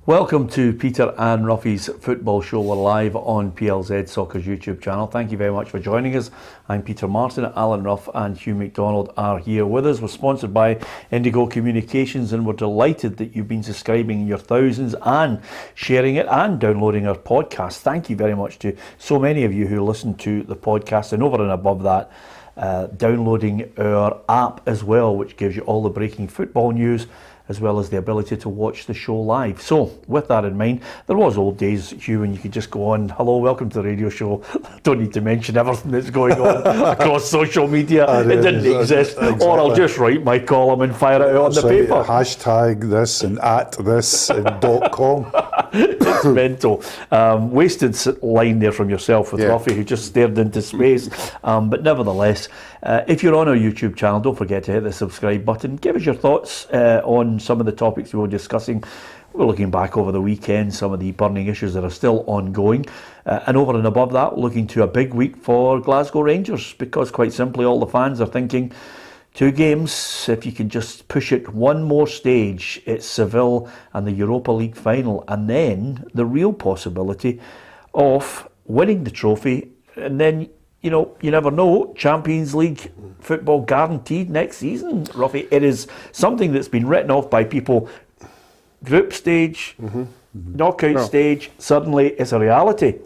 Welcome to Peter and Ruffy's Football Show. We're live on PLZ Soccer's YouTube channel. Thank you very much for joining us. I'm Peter Martin, Alan Ruff and Hugh MacDonald are here with us. We're sponsored by Indigo Communications and we're delighted that you've been subscribing in your thousands and sharing it and downloading our podcast. Thank you very much to so many of you who listen to the podcast, and over and above that, downloading our app as well, which gives you all the breaking football news as well as the ability to watch the show live. So, with that in mind, there was old days, Hugh, when you could just go on, hello, welcome to the radio show. Don't need to mention everything that's going on across social media. It didn't exist. Exactly. Or I'll just write my column and fire it out on the paper. Hashtag this and at this and .com. It's mental. Wasted line there from yourself with Ruffy, who just stared into space. But nevertheless, if you're on our YouTube channel, don't forget to hit the subscribe button. Give us your thoughts on some of the topics we were discussing. We're looking back over the weekend, some of the burning issues that are still ongoing. And over and above that, looking to a big week for Glasgow Rangers, because quite simply all the fans are thinking 2 games, if you can just push it one more stage, it's Seville and the Europa League final, and then the real possibility of winning the trophy, and then, you know, you never know, Champions League football guaranteed next season, Ruffy. It is something that's been written off by people. Group stage, knockout stage, suddenly it's a reality.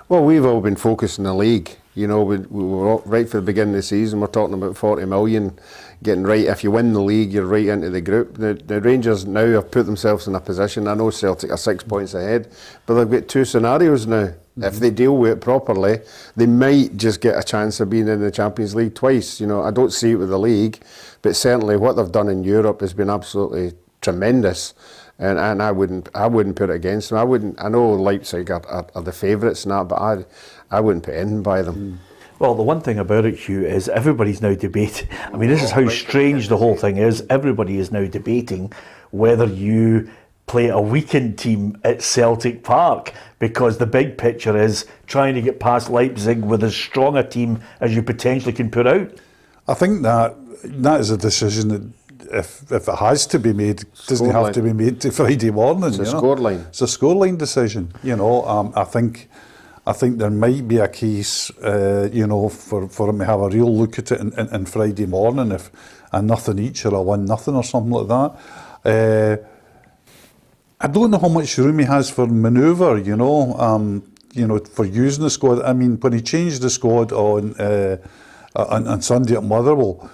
Well, we've all been focused on the league. You know, we were right from the beginning of the season, we're talking about 40 million, getting right, if you win the league, you're right into the group. The Rangers now have put themselves in a position, I know Celtic are 6 points ahead, but they've got 2 scenarios now. If they deal with it properly, they might just get a chance of being in the Champions League twice. You know, I don't see it with the league, but certainly what they've done in Europe has been absolutely tremendous. And I wouldn't put it against them. I know Leipzig are the favourites and that, but I wouldn't put anything by them. Well, the one thing about it, Hugh, is everybody's now debating. I mean, this is how strange the whole thing is. Everybody is now debating whether you play a weekend team at Celtic Park, because the big picture is trying to get past Leipzig with as strong a team as you potentially can put out. I think that is a decision that, if it has to be made, doesn't have to be made to Friday morning. It's a scoreline. It's a scoreline decision. You know, I think there might be a case, you know, for him to have a real look at it in Friday morning, if a nothing each or a 1-0 or something like that. I don't know how much room he has for manoeuvre. You know, for using the squad. I mean, when he changed the squad on Sunday at Motherwell,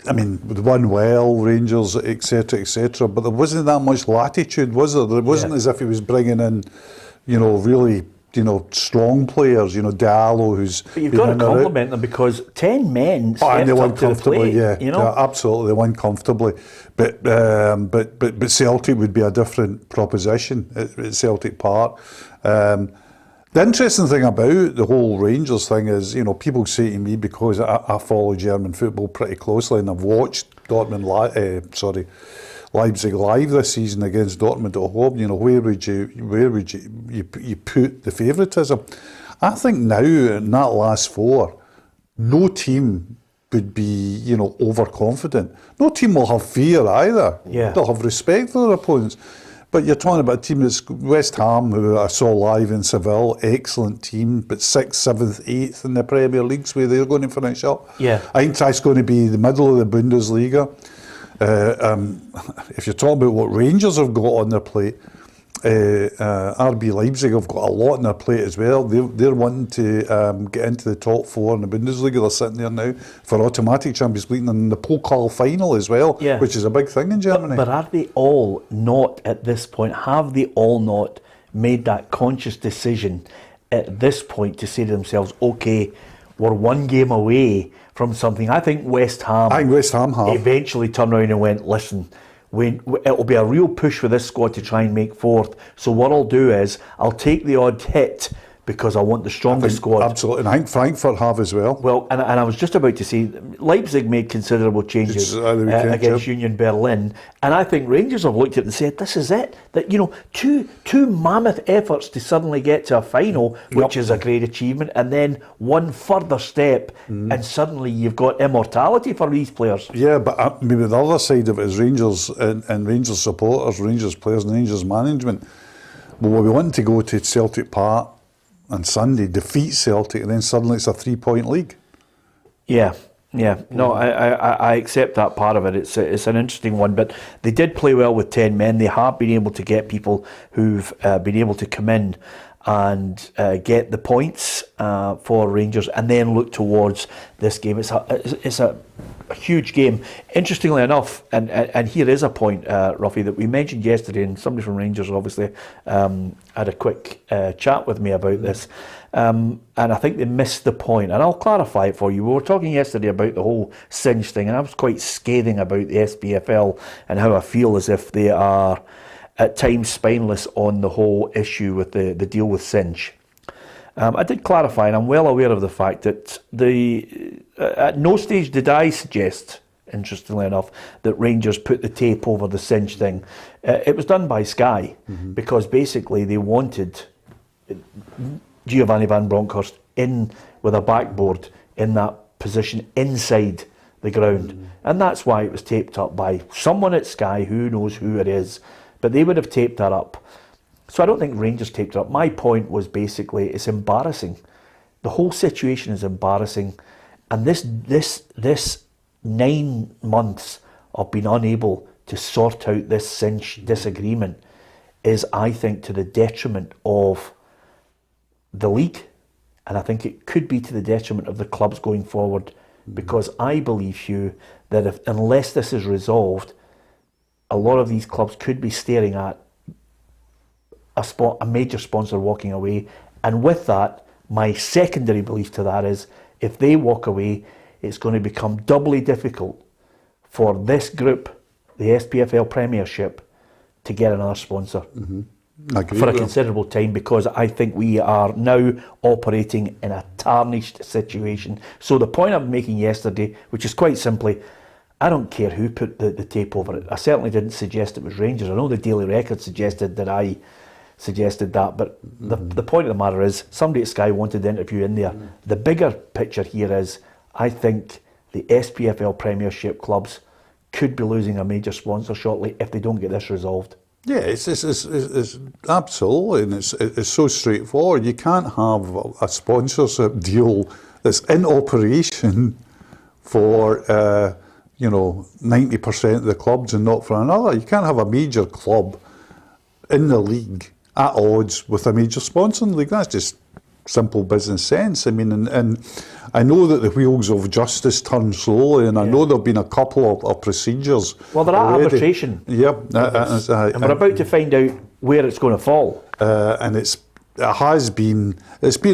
with won well, Rangers, etc., but there wasn't that much latitude, was there? It wasn't as if he was bringing in, you know, really, you know, strong players, you know, Diallo, who's... But you've got to compliment them, because 10 men stepped up to the plate, you know? Yeah, absolutely, they won comfortably. But Celtic would be a different proposition at Celtic Park. The interesting thing about the whole Rangers thing is, you know, people say to me, because I follow German football pretty closely and I've watched Leipzig live this season against Dortmund at home, you know, where would you put the favouritism? I think now, in that last 4, no team would be, you know, overconfident. No team will have fear either. Yeah. They'll have respect for their opponents. But you're talking about a team that's West Ham, who I saw live in Seville, excellent team, but 6th, 7th, 8th in the Premier Leagues, where they're going to finish up. Yeah. Eintracht's going to be the middle of the Bundesliga. If you're talking about what Rangers have got on their plate, RB Leipzig have got a lot on their plate as well. They're wanting to get into the top 4 in the Bundesliga. They're sitting there now for automatic Champions League and the Pokal final as well, which is a big thing in Germany. But are they all not, at this point, have they all not made that conscious decision at this point to say to themselves, okay, we're 1 game away from something? I think West Ham have eventually turned around and went, listen, it'll be a real push for this squad to try and make 4th. So what I'll do is I'll take the odd hit because I want the strongest squad. Absolutely, and I think Frankfurt have as well. Well, and I was just about to say, Leipzig made considerable changes against Union Berlin, and I think Rangers have looked at it and said, this is it. That, you know, two mammoth efforts to suddenly get to a final, which is a great achievement, and then one further step, and suddenly you've got immortality for these players. Yeah, but maybe the other side of it is Rangers and Rangers supporters, Rangers players and Rangers management. Well, we want to go to Celtic Park on Sunday, defeat Celtic, and then suddenly it's a 3-point league. Yeah. No, I accept that part of it. It's an interesting one, but they did play well with 10 men. They have been able to get people who've been able to come in and get the points for Rangers, and then look towards this game. It's a huge game. Interestingly enough, and here is a point, Ruffy, that we mentioned yesterday, and somebody from Rangers obviously had a quick chat with me about this, and I think they missed the point, and I'll clarify it for you. We were talking yesterday about the whole Singe thing, and I was quite scathing about the SPFL and how I feel as if they are at times spineless on the whole issue with the deal with Singe. I did clarify, and I'm well aware of the fact that at no stage did I suggest, interestingly enough, that Rangers put the tape over the Singe thing. It was done by Sky, because basically they wanted Giovanni Van Bronckhorst in with a backboard in that position inside the ground. And that's why it was taped up by someone at Sky, who knows who it is, but they would have taped that up. So I don't think Rangers taped it up. My point was basically, it's embarrassing. The whole situation is embarrassing, and this 9 months of being unable to sort out this Singe disagreement is, I think, to the detriment of the league, and I think it could be to the detriment of the clubs going forward, because I believe, Hugh, that unless this is resolved, a lot of these clubs could be staring at a major sponsor walking away. And with that, my secondary belief to that is, if they walk away, it's going to become doubly difficult for this group, the SPFL Premiership, to get another sponsor for a considerable time, because I think we are now operating in a tarnished situation. So the point I'm making yesterday, which is quite simply, I don't care who put the tape over it. I certainly didn't suggest it was Rangers. I know the Daily Record suggested that I suggested that, but the point of the matter is, somebody at Sky wanted the interview in there. The bigger picture here is, I think the SPFL Premiership clubs could be losing a major sponsor shortly if they don't get this resolved. Yeah, it's absolutely, and it's so straightforward. You can't have a sponsorship deal that's in operation for 90% of the clubs and not for another. You can't have a major club in the league at odds with a major sponsor in the league. That's just simple business sense. I mean, and I know that the wheels of justice turn slowly, and I know there have been a couple of procedures. Well, they're at arbitration. Yep. And we're about to find out where it's going to fall. And it's been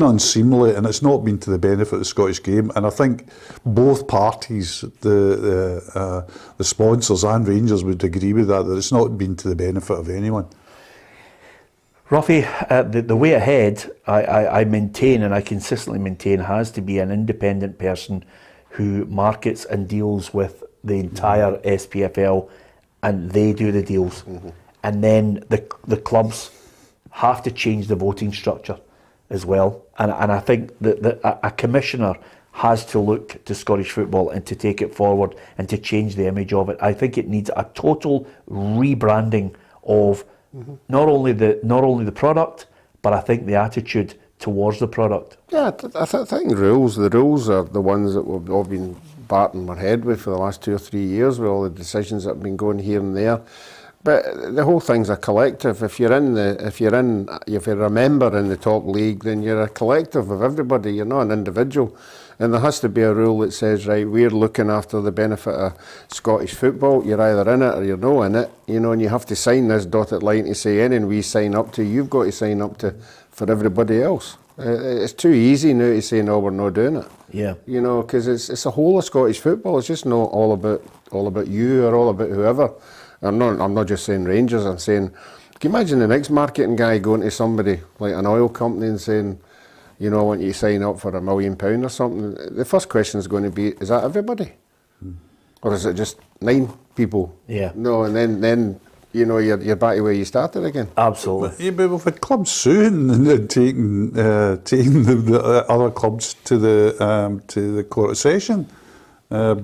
unseemly, and it's not been to the benefit of the Scottish game. And I think both parties, the sponsors and Rangers, would agree with that it's not been to the benefit of anyone. Ruffy, the way ahead, I maintain, and I consistently maintain, has to be an independent person who markets and deals with the entire SPFL, and they do the deals. And then the clubs have to change the voting structure as well. And I think that a commissioner has to look to Scottish football and to take it forward and to change the image of it. I think it needs a total rebranding of not only the product, but I think the attitude towards the product. Yeah, I think the rules are the ones that we've all been batting our head with for the last 2 or 3 years, with all the decisions that have been going here and there. But the whole thing's a collective. If you're a member in the top league, then you're a collective of everybody. You're not an individual. And there has to be a rule that says, right, we're looking after the benefit of Scottish football. You're either in it or you're not in it, and you have to sign this dotted line to say, anything we sign up to, you've got to sign up to for everybody else. It's too easy now to say, no, we're not doing it. Yeah. Because it's a whole of Scottish football. It's just not all about you or all about whoever. I'm not just saying Rangers. I'm saying, can you imagine the next marketing guy going to somebody like an oil company and saying, you know, I want you to sign up for £1 million or something, the first question is going to be, is that everybody? Or is it just 9 people? Yeah. No, and then you know, you're back to where you started again. Absolutely. Yeah, but we've had clubs suing and taking the other clubs to the court of session.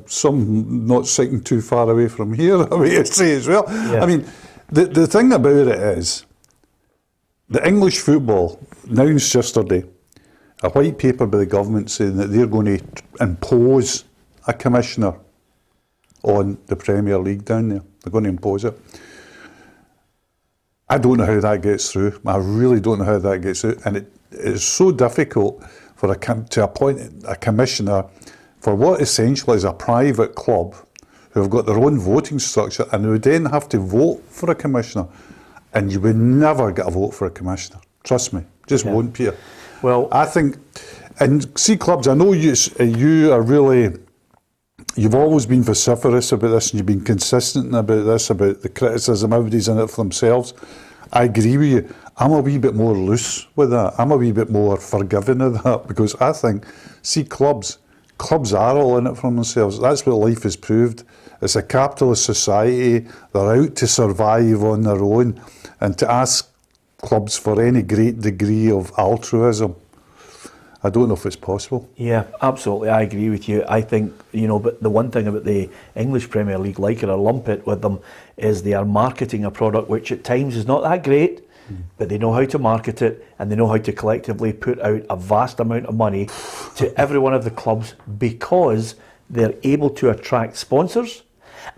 Some not sitting too far away from here, I would say as well. Yeah. I mean, the thing about it is, the English football announced yesterday a white paper by the government saying that they're going to impose a commissioner on the Premier League down there. They're going to impose it. I don't know how that gets through. I really don't know how that gets through. And it is so difficult for to appoint a commissioner for what essentially is a private club who have got their own voting structure and who then have to vote for a commissioner. And you would never get a vote for a commissioner. Trust me. Just won't, Peter. Well, I think, and see clubs, I know you are really, you've always been vociferous about this and you've been consistent about this, about the criticism, everybody's in it for themselves. I agree with you. I'm a wee bit more loose with that. I'm a wee bit more forgiving of that because I think, see clubs are all in it for themselves. That's what life has proved. It's a capitalist society. They're out to survive on their own. And to ask clubs for any great degree of altruism, I don't know if it's possible. Yeah, absolutely. I agree with you. I think, you know, but the one thing about the English Premier League, like it or lump it with them, is they are marketing a product which at times is not that great, but they know how to market it and they know how to collectively put out a vast amount of money to every one of the clubs because they're able to attract sponsors,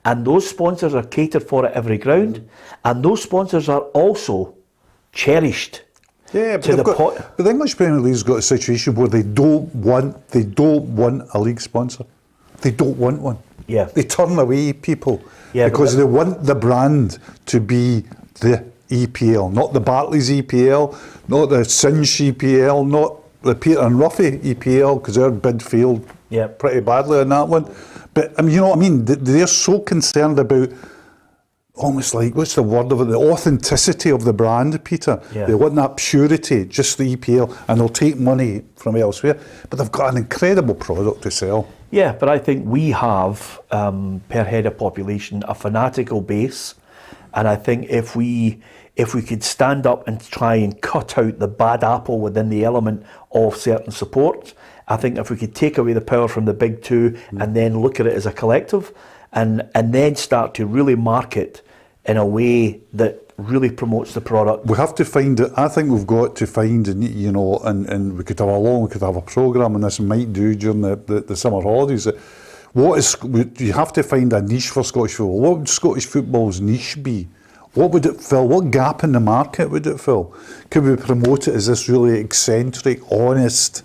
and those sponsors are catered for at every ground, and those sponsors are also cherished. Yeah, but the English Premier League's got a situation where they don't want a league sponsor. They don't want one. Yeah. They turn away people because they want the brand to be the EPL, not the Barclays EPL, not the Cinch EPL, not the Peter and Ruffy EPL, because their bid failed pretty badly on that one. But I mean, you know what I mean? They're so concerned about almost like, what's the word of it, the authenticity of the brand, Peter. Yeah. They want that purity, just the EPL, and they'll take money from elsewhere. But they've got an incredible product to sell. Yeah, but I think we have, per head of population, a fanatical base. And I think if we could stand up and try and cut out the bad apple within the element of certain support, I think if we could take away the power from the big two and then look at it as a collective and then start to really market in a way that really promotes the product. We have to find it. I think we've got to find, you know, and we could have a programme, and this might do during the summer holidays. You have to find a niche for Scottish football. What would Scottish football's niche be? What would it fill? What gap in the market would it fill? Could we promote it as this really eccentric, honest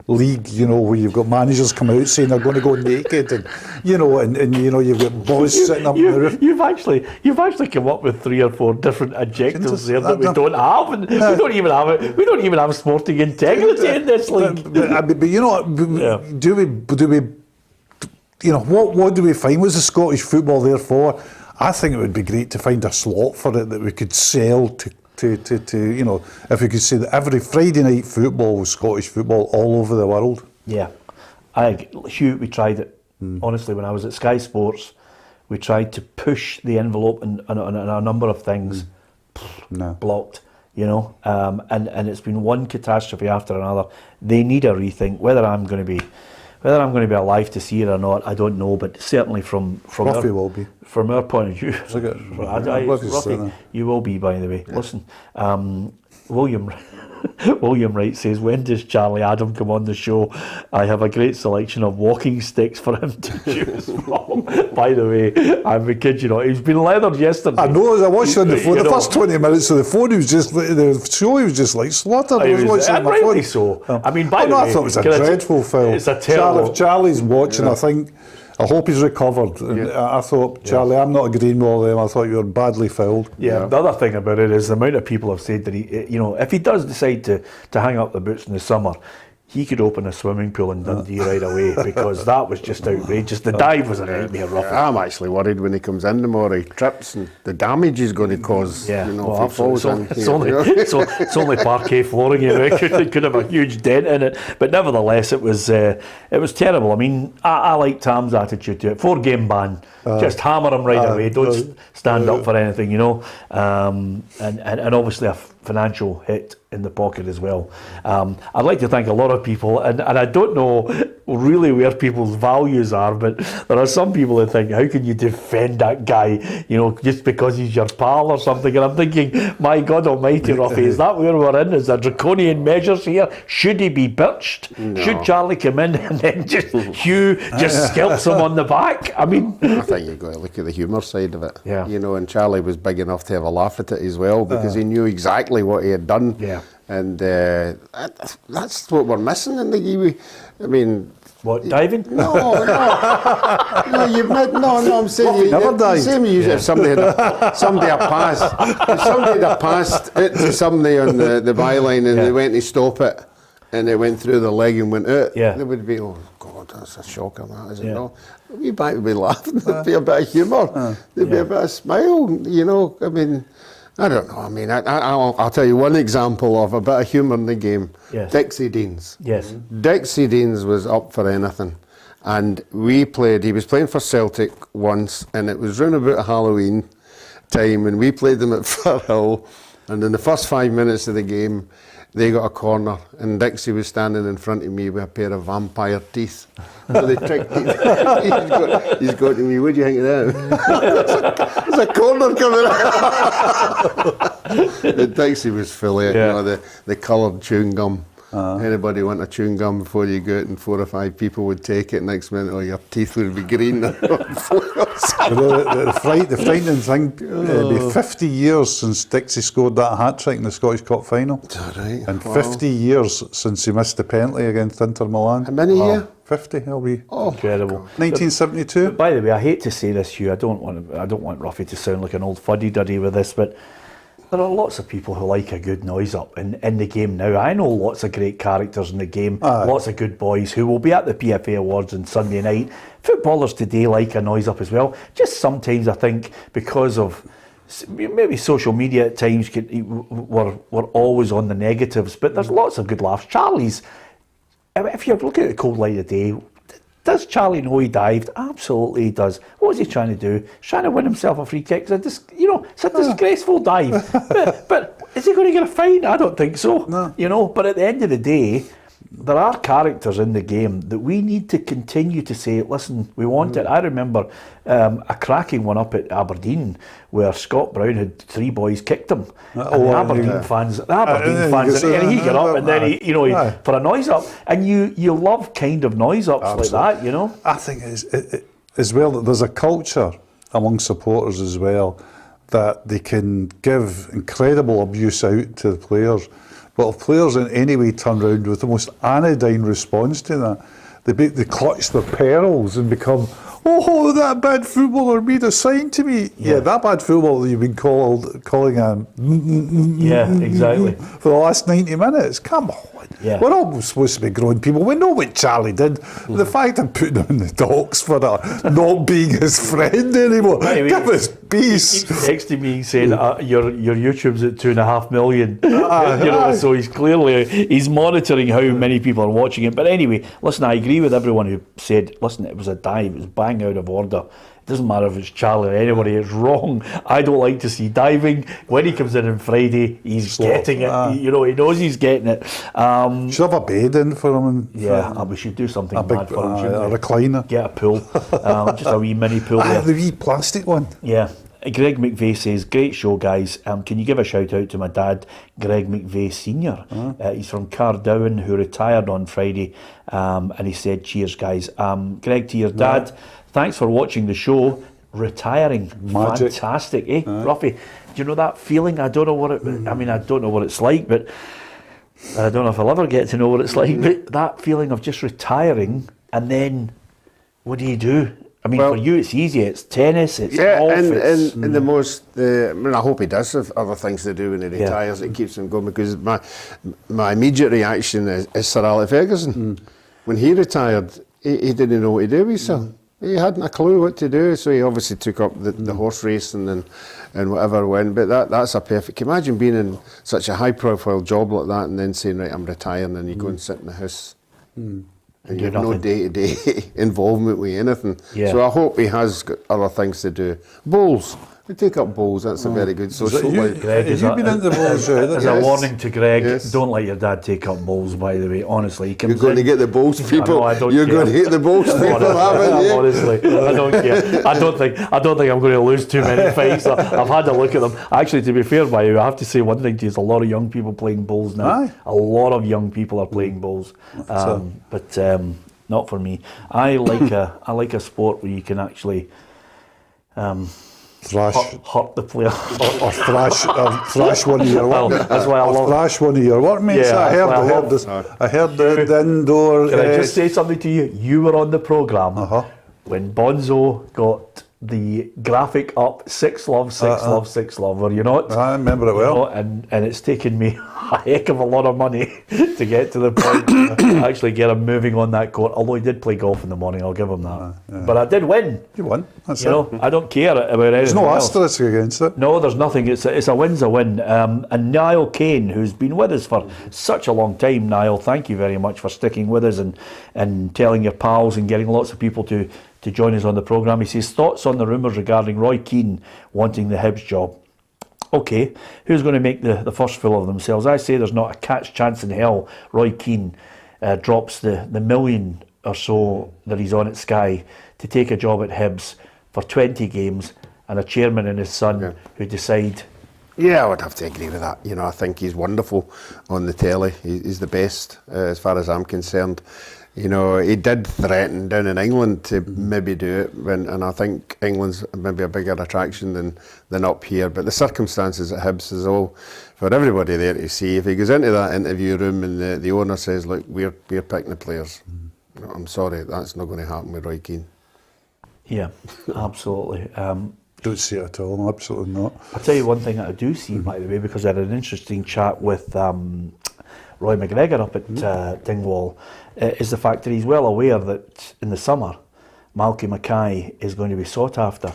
league, you know, where you've got managers come out saying they're going to go naked, and you know, and you know, you've got boys sitting up on the roof. You've actually come up with 3 or 4 different adjectives there that we don't have, and we don't even have it. We don't even have sporting integrity in this league. But you know, do we? You know, what do we find? What's the Scottish football there for? I think it would be great to find a slot for it that we could sell to you know, if we could say that every Friday night football was Scottish football all over the world. Yeah. Hugh, we tried it. Honestly, when I was at Sky Sports, we tried to push the envelope on a number of things. Blocked, you know, and it's been one catastrophe after another. They need a rethink. Whether I'm going to be alive to see it or not, I don't know. But certainly from Ruffy will be. From our point of view, Ruffy, you will be, by the way. Yeah. Listen, William Wright says, when does Charlie Adam come on the show? I have a great selection of walking sticks for him to choose from. By the way, I'm a kid, you know, he's been leathered yesterday. I know, as I watched on the phone, the first 20 minutes of the phone, he was just like slaughtered. I was watching on my phone. So. I mean, by the way, I thought it was a dreadful film. It's a terrible. If Charlie's watching, I hope he's recovered. I thought, Charlie, I'm not agreeing with all of them. I thought you were badly fouled. Yeah, the other thing about it is the amount of people have said that he, you know, if he does decide to hang up the boots in the summer, he could open a swimming pool in Dundee right away, because that was just outrageous. The dive was a nightmare, Ruffy. I'm actually worried when he comes in tomorrow, he trips and the damage he's going to cause. Yeah, you know, well, if he falls in. It's only parquet flooring, you know, it could have a huge dent in it. But nevertheless, it was terrible. I mean, I like Tam's attitude to it. 4-game ban, just hammer him right away. Don't stand up for anything, you know. And obviously a financial hit in the pocket as well. I'd like to thank a lot of people, and I don't know really where people's values are, but there are some people that think, how can you defend that guy, you know, just because he's your pal or something? And I'm thinking, my God almighty, Ruffy, is that where we're in? Is there draconian measures here? Should he be birched? No. Should Charlie come in and then just Hugh just scalps him on the back? I mean, I think you've got to look at the humour side of it. Yeah. You know, and Charlie was big enough to have a laugh at it as well, because he knew exactly what he had done. Yeah. And that's what we're missing in the game. I mean, what, diving? No, I'm saying never dived. If somebody had passed it to somebody on the byline and they went to stop it and it went through the leg and went out, they would be, oh God, that's a shocker, that, is it not? We might be laughing, there'd be a bit of humour, there'd be a bit of smile, you know. I mean, I don't know. I mean, I'll tell you one example of a bit of humour in the game. Yes. Dixie Deans. Yes. Dixie Deans was up for anything. And he was playing for Celtic once, and it was round about Halloween time, and we played them at Firhill, and in the first 5 minutes of the game, they got a corner, and Dixie was standing in front of me with a pair of vampire teeth. So they tricked he's got to me, what do you think of that? There's a corner coming out. And Dixie was full of it, you know, the coloured chewing gum. Anybody want a chewing gum before you go out, and 4 or 5 people would take it. Next minute, your teeth would be green. The frightening thing, it'll be 50 years since Dixie scored that hat-trick in the Scottish Cup final. Right. And 50 years since he missed the penalty against Inter Milan. How many years? 50, he'll be. Incredible. 1972. By the way, I hate to say this, Hugh, I don't want Ruffy to sound like an old fuddy-duddy with this, but there are lots of people who like a good noise up in the game now. I know lots of great characters in the game, lots of good boys who will be at the PFA Awards on Sunday night. Footballers today like a noise up as well. Just sometimes I think because of maybe social media at times we're always on the negatives, but there's lots of good laughs. Charlie's, if you look at the cold light of day, does Charlie know he dived? Absolutely he does. What was he trying to do? He's trying to win himself a free kick. It's a disgraceful dive. But is he going to get a fine? I don't think so. No. You know, but at the end of the day, there are characters in the game that we need to continue to say, listen, we want it. I remember a cracking one up at Aberdeen where Scott Brown had 3 boys kicked him. And the Aberdeen fans, and he got up and then he for a noise up. And you love kind of noise ups like that, you know. I think as well that there's a culture among supporters as well that they can give incredible abuse out to the players. But if players in any way turn around with the most anodyne response to that, they clutch their pearls and become, oh, that bad footballer made a sign to me. Yeah, that bad footballer you've been calling him. Yeah, exactly. For the last 90 minutes. Come on. Yeah. We're all supposed to be grown people. We know what Charlie did. The fact of putting him in the docks for not being his friend anymore. Anyway, give us peace. He texted me saying your YouTube's at 2.5 million. So he's monitoring how many people are watching it. But anyway, listen, I agree with everyone who said, listen, it was a dive, it was bang out of order. It doesn't matter if it's Charlie or anybody, it's wrong. I don't like to see diving. When he comes in on Friday, he's getting it. He knows he's getting it. Should have a bed in for him. We should do something mad for him. A recliner. Get a pool. Just a wee mini pool there. The wee plastic one. Yeah. Greg McVeigh says, great show, guys. Can you give a shout out to my dad, Greg McVeigh Sr.? He's from Cardowan, who retired on Friday. And he said, cheers, guys. Greg, to your dad, thanks for watching the show. Retiring. Magic. Fantastic, eh? Ruffy, do you know that feeling? I don't know what I don't know what it's like, but I don't know if I'll ever get to know what it's like. But that feeling of just retiring, and then what do you do? I mean, for you, it's easy. It's tennis. It's golf. And the most. I mean, I hope he does have other things to do when he retires. It keeps him going, because my immediate reaction is Sir Alex Ferguson. When he retired, he didn't know what to do with himself. He hadn't a clue what to do, so he obviously took up the horse racing and whatever went. But that's a perfect. Imagine being in such a high-profile job like that, and then saying, "Right, I'm retiring," and you go and sit in the house. And you have no day-to-day involvement with anything. Yeah. So I hope he has got other things to do. Bowls. We take up bowls. That's a very good social life. Greg, have you been into bowls? As a warning to Greg, don't let your dad take up bowls, by the way. Honestly, you're going to get the bowls people. I don't you're care. going to hit the bowls people, haven't you? Honestly, I don't care. I don't think I'm going to lose too many fights. I've had a look at them. Actually, to be fair, by the way, I have to say one thing to you: there's a lot of young people playing bowls now. Aye. A lot of young people are playing bowls, but not for me. I like a sport where you can actually. Hurt the player or thrash one of your workmates. That's why I love thrash one of your workmates. Yeah, I heard the indoor. Can I just say something to you? You were on the programme when Bonzo got the graphic up 6 love, 6 love, 6 love. Were you not? I remember it well. And it's taken me a heck of a lot of money to get to the point to actually get him moving on that court. Although he did play golf in the morning, I'll give him that. But I did win. You won. That's I don't care about anything. There's no else. asterisk against it. No, there's nothing. It's a win's a win. And Niall Kane, who's been with us for such a long time, Niall, thank you very much for sticking with us and telling your pals and getting lots of people to join us on the programme. He says, thoughts on the rumours regarding Roy Kean wanting the Hibs job. Okay, who's going to make the first fool of themselves? I say there's not a cat's chance in hell Roy Kean drops the million or so that he's on at Sky to take a job at Hibs for 20 games and a chairman and his son who decide. Yeah, I would have to agree with that. I think he's wonderful on the telly. He's the best as far as I'm concerned. He did threaten down in England to maybe do it, and I think England's maybe a bigger attraction than up here. But the circumstances at Hibs is all for everybody there to see. If he goes into that interview room and the owner says, "Look, we're picking the players," I'm sorry, that's not going to happen with Roy Keane. Yeah, absolutely. Don't see it at all. Absolutely not. I'll tell you one thing that I do see, by the way, because I had an interesting chat with Roy McGregor up at Dingwall, is the fact that he's well aware that in the summer Malky Mackay is going to be sought after.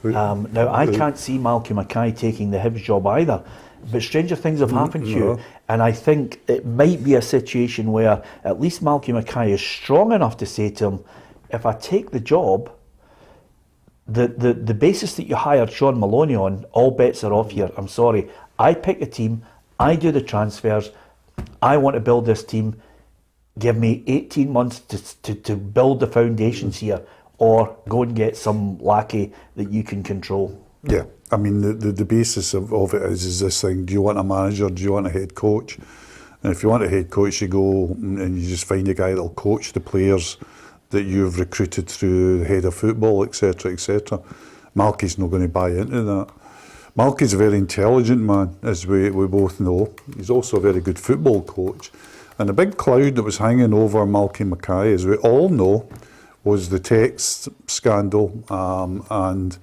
Now, I can't see Malky Mackay taking the Hibs job either, but stranger things have happened to you, and I think it might be a situation where at least Malky Mackay is strong enough to say to him, if I take the job, the basis that you hired Sean Maloney on, all bets are off here. I'm sorry, I pick the team, I do the transfers, I want to build this team. Give me 18 months to build the foundations here, or go and get some lackey that you can control. Yeah, I mean, the basis of it is this thing: do you want a manager, do you want a head coach? And if you want a head coach, you go and you just find a guy that'll coach the players that you've recruited through the head of football, etc., etc. Malky's not going to buy into that. Malky's a very intelligent man, as we both know. He's also a very good football coach. And the big cloud that was hanging over Malky Mackay, as we all know, was the text scandal, and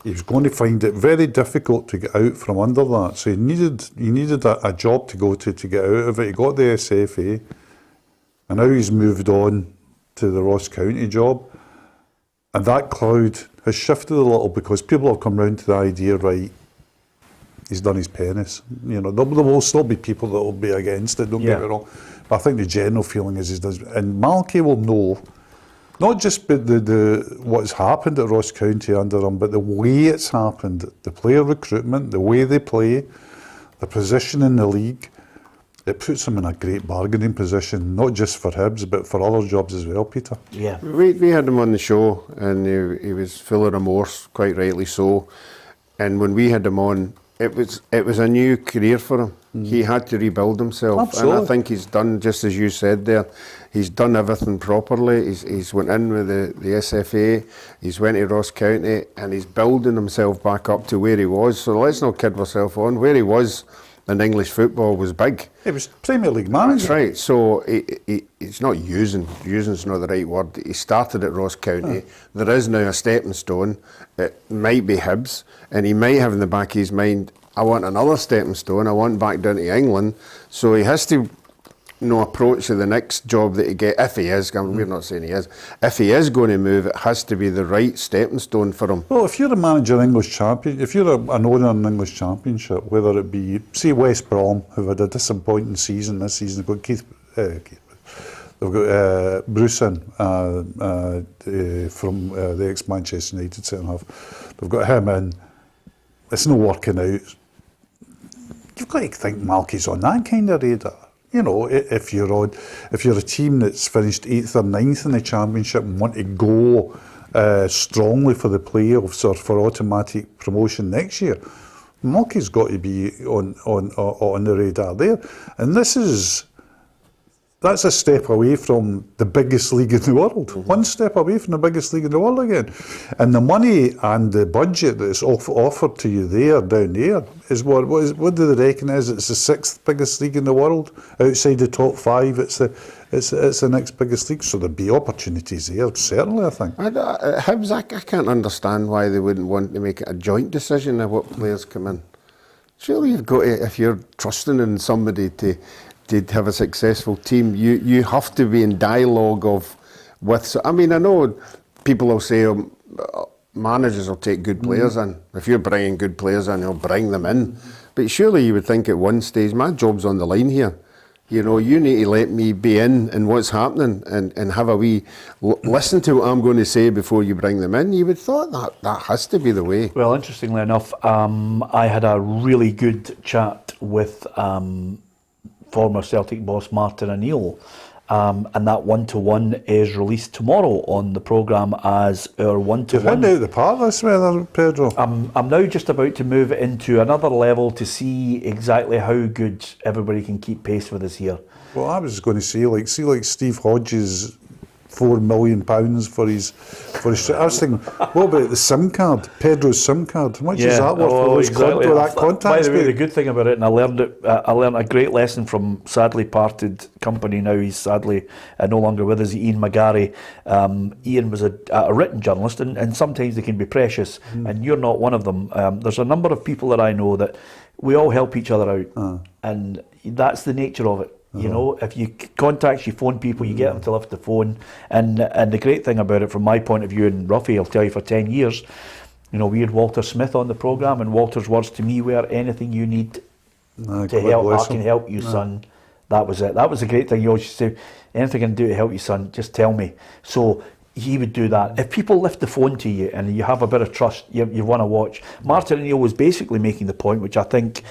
he was going to find it very difficult to get out from under that. So he needed a job to go to get out of it. He got the SFA, and now he's moved on to the Ross County job. And that cloud has shifted a little because people have come round to the idea, right, he's done his penance. There will still be people that will be against it, don't get me wrong. But I think the general feeling is he does. And Malky will know, not just what's happened at Ross County under him, but the way it's happened, the player recruitment, the way they play, the position in the league. It puts him in a great bargaining position, not just for Hibs, but for other jobs as well, Peter. Yeah. We had him on the show, and he was full of remorse, quite rightly so. And when we had him on, it was a new career for him. He had to rebuild himself. Absolutely. And I think he's done, just as you said there, he's done everything properly. He's went in with the SFA, he's went to Ross County, and he's building himself back up to where he was. So let's not kid ourselves on. Where he was in English football was big. He was Premier League manager. That's right. So it's not using's not the right word. He started at Ross County. There is now a stepping stone. It might be Hibs, and he might have in the back of his mind, I want another stepping stone. I want back down to England. So he has to approach to the next job that he gets, if he is, we're not saying he is, if he is going to move, it has to be the right stepping stone for him. Well, if you're a manager in English Champion, if you're an owner in English Championship, whether it be, say, West Brom, who've had a disappointing season this season, they've got they've got Bruce in from the ex-Manchester United centre-half. They've got him in. It's not working out. You've got to think Malky's on that kind of radar. You know, if you're a team that's finished 8th or 9th in the Championship and want to go strongly for the playoffs or for automatic promotion next year, Malky's got to be on the radar there. And that's a step away from the biggest league in the world. One step away from the biggest league in the world again. And the money and the budget that's offered to you down there, is what do they reckon is? It's the 6th biggest league in the world. Outside the top 5, it's the next biggest league. So there'd be opportunities there, certainly, I think. Hibs, I can't understand why they wouldn't want to make it a joint decision of what players come in. Surely you've got to, if you're trusting in somebody to have a successful team, you have to be in dialogue with. I mean, I know people will say managers will take good players in. If you're bringing good players in, you'll bring them in. But surely you would think at one stage, my job's on the line here. You know, you need to let me be in what's happening and have a wee listen to what I'm going to say before you bring them in. You would thought that has to be the way. Well, interestingly enough, I had a really good chat with former Celtic boss Martin O'Neill, and that one-to-one is released tomorrow on the programme as our one-to-one. You've hit out the park this weather, Pedro. I'm now just about to move into another level to see exactly how good everybody can keep pace with us here. Well, I was going to say, like Steve Hodges, £4 million for his. I was thinking, what about the SIM card, Pedro's SIM card? How much is that worth? Exactly. That contact. By the way, the good thing about it, and I learned a great lesson from sadly parted company. Now he's sadly no longer with us. Ian McGarry. Ian was a written journalist, and sometimes they can be precious, and you're not one of them. There's a number of people that I know that we all help each other out, and that's the nature of it. You know, if you contact, you phone people, you get them to lift the phone, and the great thing about it, from my point of view, and Ruffy, I'll tell you, for 10 years, you know, we had Walter Smith on the programme, and Walter's words to me were, anything you need to help, I can help you, son. That was it. That was the great thing. You always say, anything I can do to help you, son, just tell me. So he would do that. If people lift the phone to you and you have a bit of trust, you want to watch. Martin O'Neill was basically making the point, which I think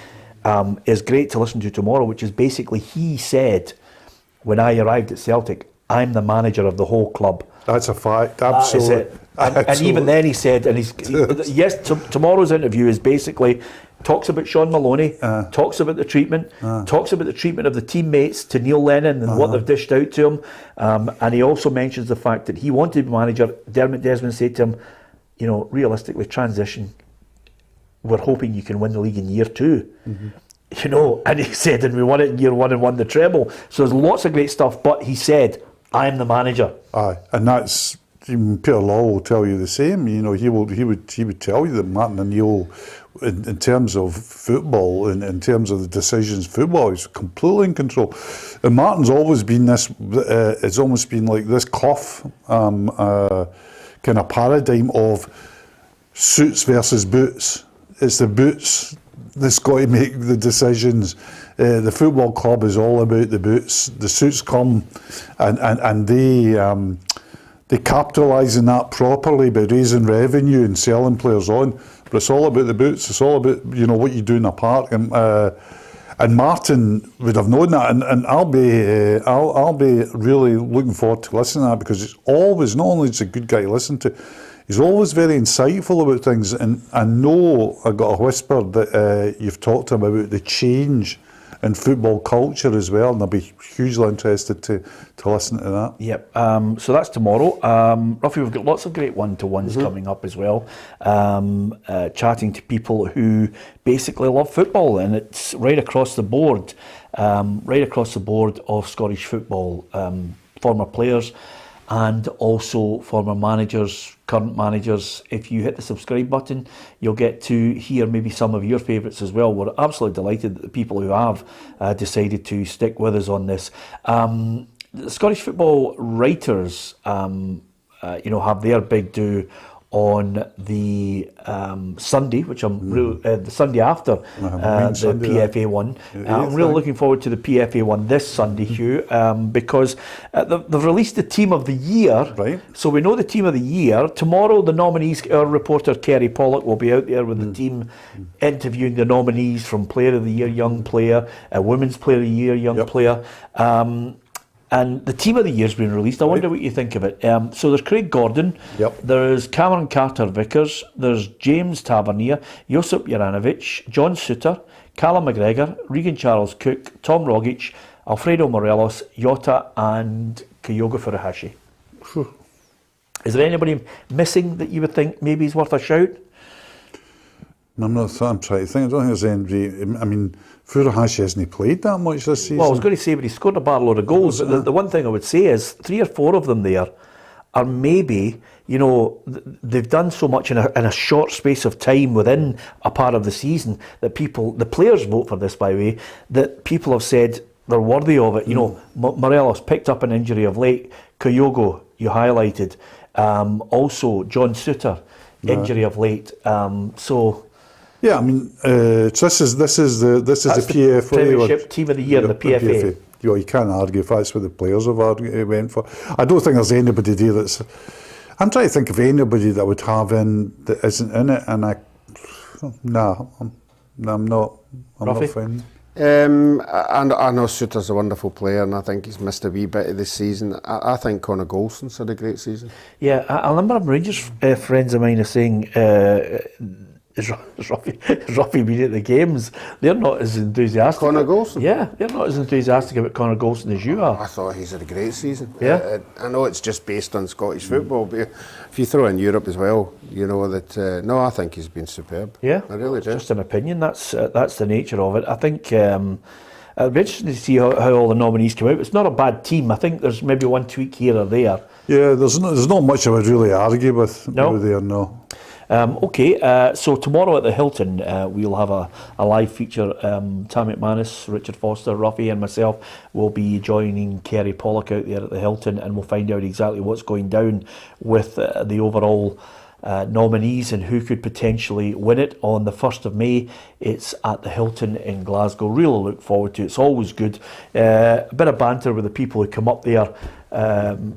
is great to listen to tomorrow, which is basically, he said, when I arrived at Celtic, I'm the manager of the whole club. That's a fact, absolutely. And even then he said, and yes, tomorrow's interview is basically, talks about Sean Maloney, talks about the treatment, talks about the treatment of the teammates to Neil Lennon and what they've dished out to him. And he also mentions the fact that he wanted to be manager. Dermot Desmond said to him, you know, realistically, transition, we're hoping you can win the league in year 2. You know, and he said, and we won it in year 1 and won the treble. So there's lots of great stuff, but he said, I'm the manager. Aye, and that's, Peter Law will tell you the same. You know, he would tell you that Martin O'Neill, in terms of football, in terms of the decisions, football is completely in control. And Martin's always been this. It's almost been like this Clough kind of paradigm of suits versus boots. It's the boots that's got to make the decisions. The football club is all about the boots. The suits come and they capitalise on that properly by raising revenue and selling players on. But it's all about the boots. It's all about, you know, what you do in the park. And Martin would have known that. And I'll be really looking forward to listening to that, because it's always, not only is he a good guy to listen to, he's always very insightful about things. And I know I got a whisper that you've talked to him about the change football culture as well, and I'll be hugely interested to listen to that. Yep. So that's tomorrow. Ruffy, we've got lots of great one-to-ones coming up as well. Chatting to people who basically love football, and it's right across the board. Right across the board of Scottish football. Former players and also former managers, current managers. If you hit the subscribe button, you'll get to hear maybe some of your favourites as well. We're absolutely delighted that the people who have decided to stick with us on this. The Scottish football writers, have their big do on the Sunday, which the Sunday after the PFA one. I'm really looking forward to the PFA one this Sunday, Hugh, because they've released the team of the year. Right. So we know the team of the year. Tomorrow, the nominees, our reporter Kerry Pollock will be out there with the team, interviewing the nominees from Player of the Year, Young Player, Women's Player of the Year, Young Player. And the team of the year's been released. I wonder what you think of it. So there's Craig Gordon, there's Cameron Carter-Vickers, there's James Tavernier, Josip Juranovic, John Suter, Callum McGregor, Regan Charles-Cook, Tom Rogic, Alfredo Morelos, Jota and Kyogo Furuhashi. Is there anybody missing that you would think maybe is worth a shout? I'm trying to think. I don't think there's anybody. I mean, Furuhashi hasn't played that much this season. Well, I was going to say, but he scored a bar load of goals. But the one thing I would say is 3 or 4 of them there are maybe, they've done so much in a short space of time within a part of the season that the players vote for this, by the way, that people have said they're worthy of it. Morelos picked up an injury of late. Kyogo, you highlighted. Also, John Suter, injury of late. Yeah, I mean, this is the PFA Premiership Team of the Year in the PFA. You can't argue if that's what the players have went for. I don't think there's anybody there that's. I'm trying to think of anybody that would have in that isn't in it, and I'm not. I'm not finding. I know Suter's a wonderful player, and I think he's missed a wee bit of this season. I think Connor Golson's had a great season. Yeah, a number of Rangers friends of mine are saying. Is Ruffy been at the games? They're not as enthusiastic. Connor Golson? Yeah, they're not as enthusiastic about Connor Golson as you are. I thought he's had a great season. Yeah. I know it's just based on Scottish football, but if you throw in Europe as well, you know that. No, I think he's been superb. Yeah, I really do. Just an opinion. That's the nature of it. I think it'll be interesting to see how all the nominees come out. It's not a bad team. I think there's maybe one tweak here or there. Yeah, there's not much I would really argue with. No. There, no. So tomorrow at the Hilton, we'll have a live feature. Tam McManus, Richard Foster, Ruffy and myself will be joining Kerry Pollock out there at the Hilton, and we'll find out exactly what's going down with the overall nominees and who could potentially win it on the 1st of May. It's at the Hilton in Glasgow. Really look forward to it. It's always good. A bit of banter with the people who come up there.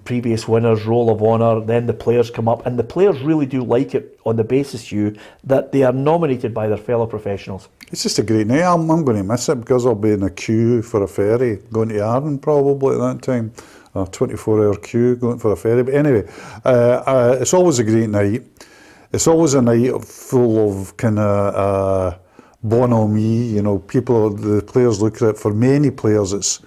Previous winners, roll of honour, then the players come up, and the players really do like it on the basis, Hugh, that they are nominated by their fellow professionals. It's just a great night. I'm going to miss it because I'll be in a queue for a ferry going to Arden probably at that time. A 24-hour queue going for a ferry. But anyway, it's always a great night. It's always a night full of kind of bonhomie. The players look at it. For many players, it's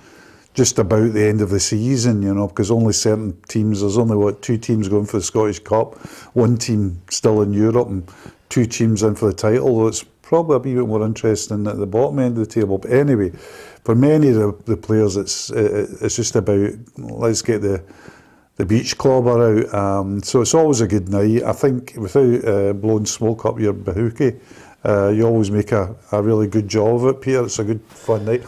just about the end of the season, because only certain teams, there's only 2 teams going for the Scottish Cup, 1 team still in Europe and 2 teams in for the title. It's probably a wee bit more interesting at the bottom end of the table. But anyway, for many of the players, it's just about, let's get the beach clobber out. So it's always a good night. I think without blowing smoke up your bahookie, you always make a really good job of it, Peter. It's a good fun night.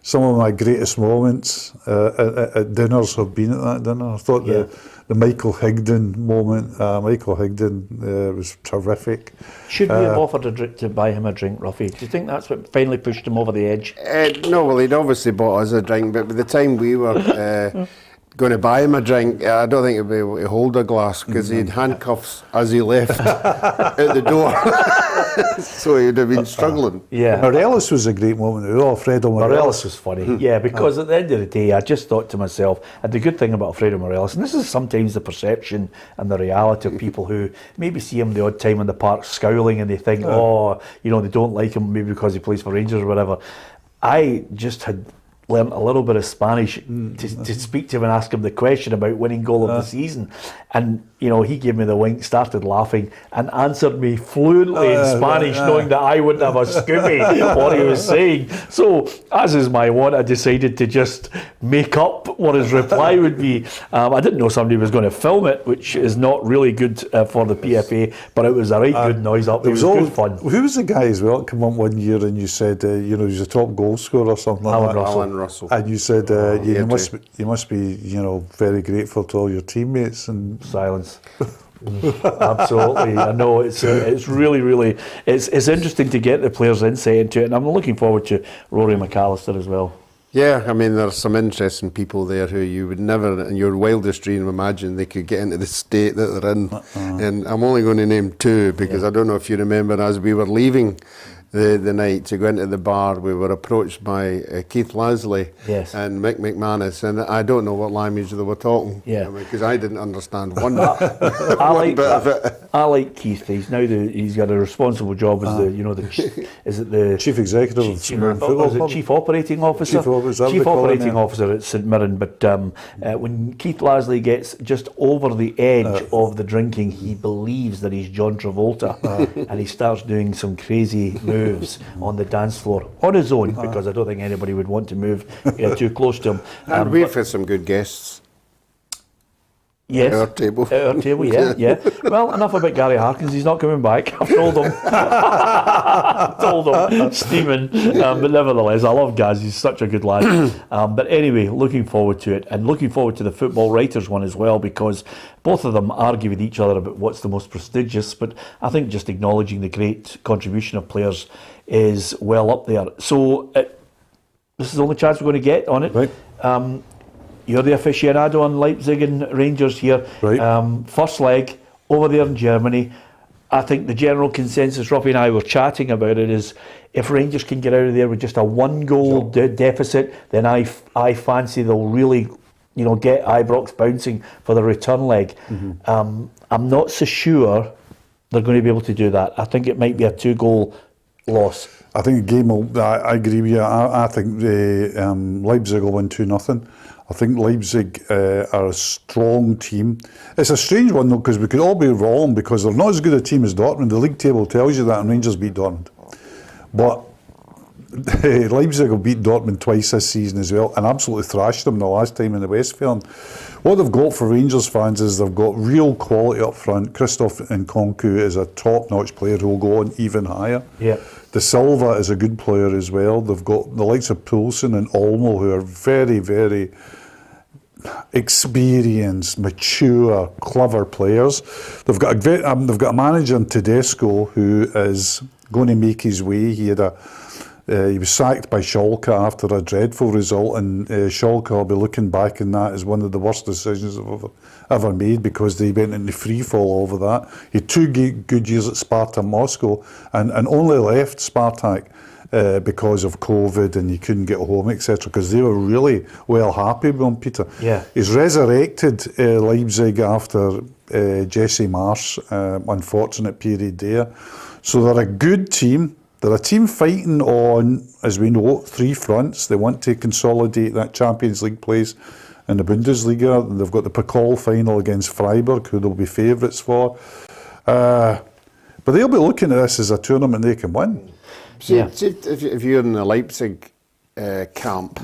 Some of my greatest moments at dinners have been at that dinner. I thought the Michael Higdon moment, Michael Higdon was terrific. Should we have offered to buy him a drink, Ruffy? Do you think that's what finally pushed him over the edge? No, well, he'd obviously bought us a drink, but by the time we were going to buy him a drink, I don't think he'd be able to hold a glass because he had handcuffs as he left out the door. So he'd have been struggling. Yeah. Morelos was a great moment. Alfredo Morelos was funny. Yeah, because at the end of the day, I just thought to myself, and the good thing about Alfredo Morelos, and this is sometimes the perception and the reality of people who maybe see him the odd time in the park scowling and they think, they don't like him maybe because he plays for Rangers or whatever. I just had learnt a little bit of Spanish to speak to him and ask him the question about winning goal of the season. And, you know, he gave me the wink, started laughing, and answered me fluently in Spanish, knowing that I wouldn't have a Scooby what he was saying. So, as is my wont, I decided to just make up what his reply would be. I didn't know somebody was going to film it, which is not really good for the PFA, but it was a right good noise up. It was good fun. Who was the guy as well that came up one year and you said, you know, he's a top goal scorer or something like that? Alan Russell. And you said, you must be, you know, very grateful to all your teammates. And silence. Absolutely. I know it's really it's interesting to get the players' insight into it, and I'm looking forward to Rory McAllister as well. Yeah, I mean, there's some interesting people there who you would never, in your wildest dream, imagine they could get into the state that they're in. And I'm only going to name two because I don't know if you remember, as we were leaving the night to go into the bar, we were approached by Keith Lasley and Mick McManus, and I don't know what language they were talking. Yeah, because I didn't understand one bit of it. I like Keith. He's now he's got a responsible job as the chief executive of St Mirren Football Club? Chief operating officer. Chief operating officer at St Mirren. But when Keith Lasley gets just over the edge of the drinking, he believes that he's John Travolta, and he starts doing some crazy moves on the dance floor on his own, because I don't think anybody would want to move too close to him. And we've had some good guests. Yes. Our table, yeah. Well, enough about Gary Harkins. He's not coming back. I've told him. Steaming. But nevertheless, I love Gaz. He's such a good lad. But anyway, looking forward to it, and looking forward to the football writers one as well, because both of them argue with each other about what's the most prestigious. But I think just acknowledging the great contribution of players is well up there. So this is the only chance we're going to get on it. Right. You're the aficionado on Leipzig and Rangers here. Right. First leg over there in Germany. I think the general consensus, Ruffy and I were chatting about it, is if Rangers can get out of there with just a one-goal deficit, then I fancy they'll really, get Ibrox bouncing for the return leg. I'm not so sure they're going to be able to do that. I think it might be a 2-goal loss. I think the game will. I agree with you. I think Leipzig will win 2-0. I think Leipzig are a strong team. It's a strange one though, because we could all be wrong, because they're not as good a team as Dortmund. The league table tells you that, and Rangers beat Dortmund. But Leipzig have beat Dortmund twice this season as well, and absolutely thrashed them the last time in the Westfalen. What they've got for Rangers fans is they've got real quality up front. Christoph Nkunku is a top-notch player who will go on even higher. Yeah. De Silva is a good player as well. They've got the likes of Poulsen and Olmo, who are very, very experienced, mature, clever players. They've got a manager in Tedesco who is going to make his way. He was sacked by Schalke after a dreadful result, and Schalke will be looking back on that as one of the worst decisions they've ever made, because they went into free fall over that. He had 2 good years at Sparta Moscow and only left Spartak because of COVID, and he couldn't get home, etc., because they were really well happy with him, Peter. Yeah. He's resurrected Leipzig after Jesse Marsch, unfortunate period there. So they're a good team. They're a team fighting on, as we know, 3 fronts. They want to consolidate that Champions League place in the Bundesliga. They've got the Pokal final against Freiburg, who they'll be favourites for. But they'll be looking at this as a tournament they can win. See, if you're in the Leipzig camp,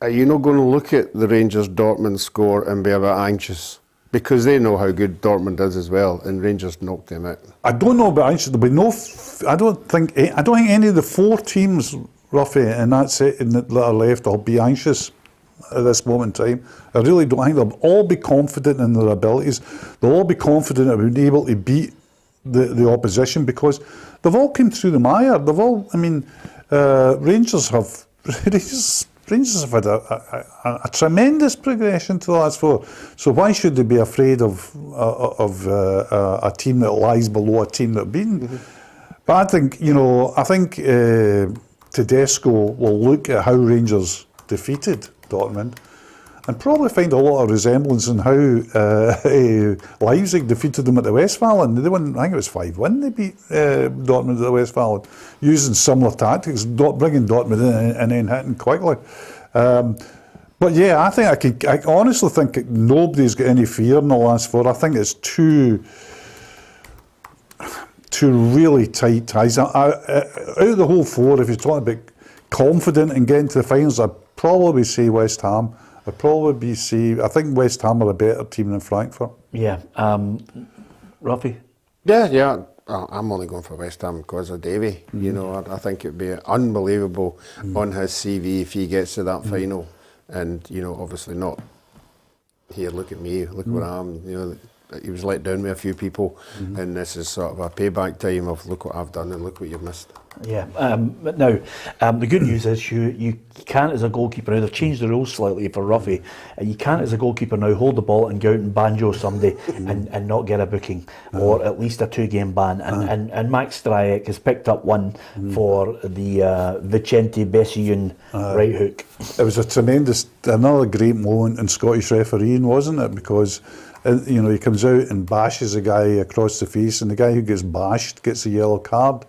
are you not going to look at the Rangers-Dortmund score and be a bit anxious? Because they know how good Dortmund is as well, and Rangers knocked them out. I don't know about anxious. There'll be no. I don't think any of the 4 teams, Ruffy, in that set that are left will be anxious at this moment in time. I really don't. I think they'll all be confident in their abilities. They'll all be confident about being able to beat the opposition, because they've all come through the mire. They've all. I mean, Rangers have had a tremendous progression to the last 4. So why should they be afraid of a team that lies below a team that beaten? But I think Tedesco will look at how Rangers defeated Dortmund, and probably find a lot of resemblance in how Leipzig defeated them at the Westfalen. They won, I think it was 5-1 they beat Dortmund at the Westfalen, using similar tactics, bringing Dortmund in and then hitting quickly. But yeah, I honestly think nobody's got any fear in the last four. I think it's two really tight ties. Out of the whole four, if you're talking about confident in getting to the finals, I'd probably say West Ham. I think West Ham are a better team than Frankfurt. Yeah. Ruffy? Yeah. I'm only going for West Ham because of Davy. You know, I think it'd be unbelievable on his CV if he gets to that final. And, you know, obviously not here, look at me, look where I am. You know, he was let down with a few people, and this is sort of a payback time of look what I've done and look what you've missed. Yeah. But now, the good news is you can't, as a goalkeeper, now they've changed the rules slightly for Ruffy, and you can't, as a goalkeeper, now hold the ball and go out and banjo somebody and not get a booking, or at least a 2-game ban. And Max Stryek has picked up one for the Vicente Bessillon right hook. It was another great moment in Scottish refereeing, wasn't it? Because you know, he comes out and bashes a guy across the face, and the guy who gets bashed gets a yellow card.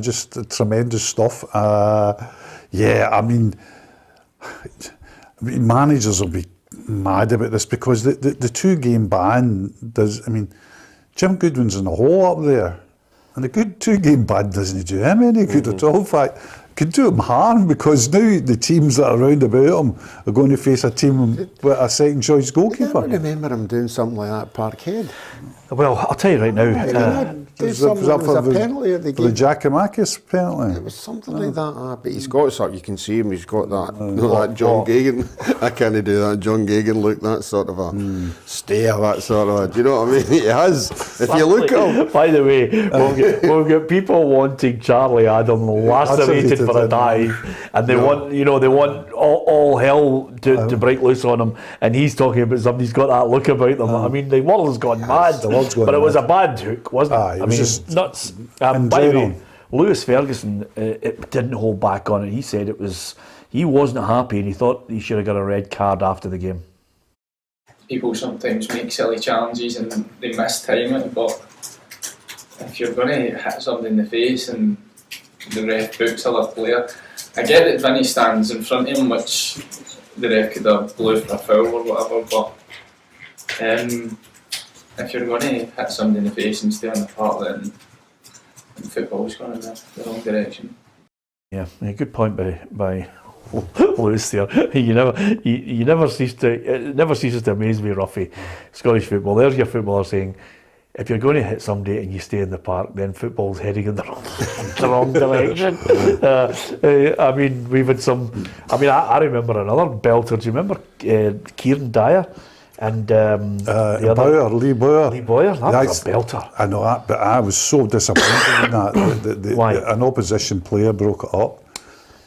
Just tremendous stuff. Yeah, I mean, managers will be mad about this because the 2-game ban does. I mean, Jim Goodwin's in the hole up there, and the good 2-game ban doesn't do him any good at all. In fact, could do him harm because now the teams that are around about him are going to face a team with a second choice goalkeeper. I remember him doing something like that at Parkhead. Well, I'll tell you right now. Was a penalty at the game. The Giakoumakis penalty. It was something like that. But he's got sort. You can see him. He's got that. That John Gagan. I can't do that John Gagan look. That sort of a stare. That sort of. Do you know what I mean? He has. If you look at him. By the way, we'll get people wanting Charlie Adam lacerated for a dive, and they want all hell to break loose on him, and he's talking about somebody's got that look about them. I mean, the world's gone mad. But it was a bad hook, wasn't it? It was just nuts. By the way, Lewis Ferguson it didn't hold back on it. He said he wasn't happy, and he thought he should have got a red card after the game. People sometimes make silly challenges and they miss timing, but if you're going to hit somebody in the face and the ref books other player, I get that Vinny stands in front of him, which the ref could have blew for a foul or whatever, but if you're going to hit somebody in the face and stay on the park, then football's going in the wrong direction. Yeah, good point by Lewis there. You never cease to it never ceases to amaze me, Ruffy. Scottish football. There's your footballer saying, if you're going to hit somebody and you stay in the park, then football's heading in the wrong direction. I mean, we've had some. I mean, I remember another belter. Do you remember Kieran Dyer? And Lee Bauer. Lee Bauer, that was a belter. I know that, but I was so disappointed in that. Why? An opposition player broke it up.